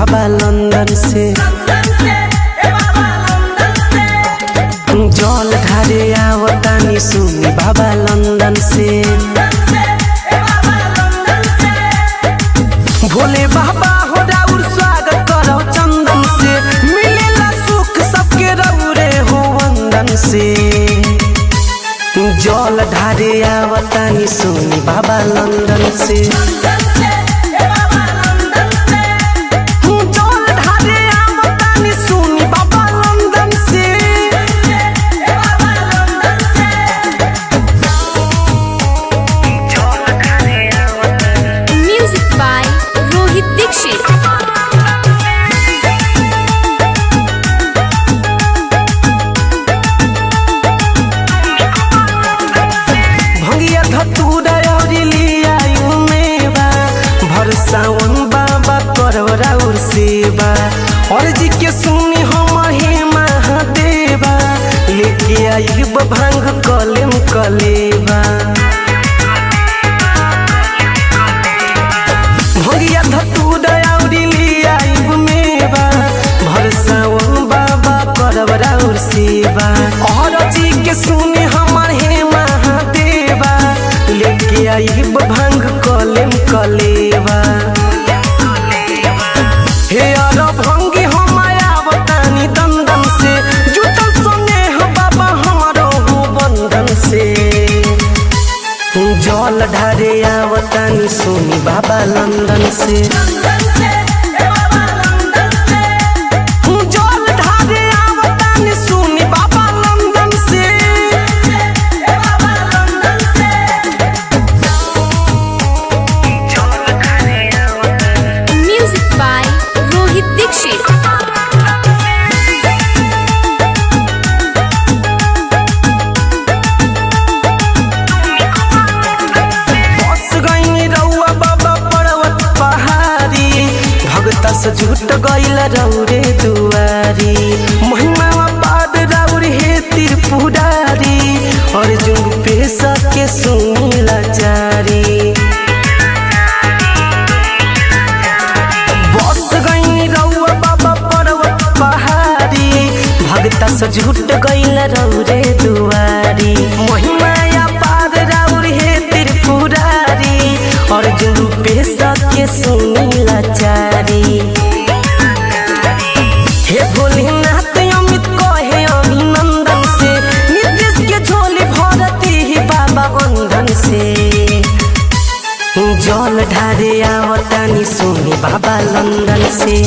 बाबा लंदन से जल ढारे आवतानी सुनी बाबा लंदन से भोले बाबा हो राउर स्वागत करो चंदन से मिलेला सुख सबके रउरे हो वंदन से जल ढारे आवतानी सुनी बाबा लंदन से सावन बाबा करवरा और सेवा और जी के सुनी हम हे महादेवा लेके आई भांग कलेम कलेवा भंगिया धतूरा और लिया मेवा भर सावन बाबा करवरा और सेवा और जी के सुनी हम हे महादेवा लेके आई भांग कलेम कलेवा हे अर भंगी हम आवतानी दंदन से जुटल संगे हो बाबा हमारो हो बंधन से जल ढारे आवतानी सुनी बाबा लंदन से झूठ गईला रौरे दुआरी महिमा पाद राउर हे त्रिपुरारी और जुग पेशा के सुनीला जारी बस गई रउआ बाबा पर्वत पहाड़ी भगता से झूठ गईला रौरे दुआरी महिमा पाद राउर हे त्रिपुरारी और जुग पेशा के सुनीला जारी हे भोलेनाथ अमित कहे अभिनंदन से नीतीश के झोली भरती ही बाबा बंधन से जल ढारे आवतानी सुनी बाबा लंदन से।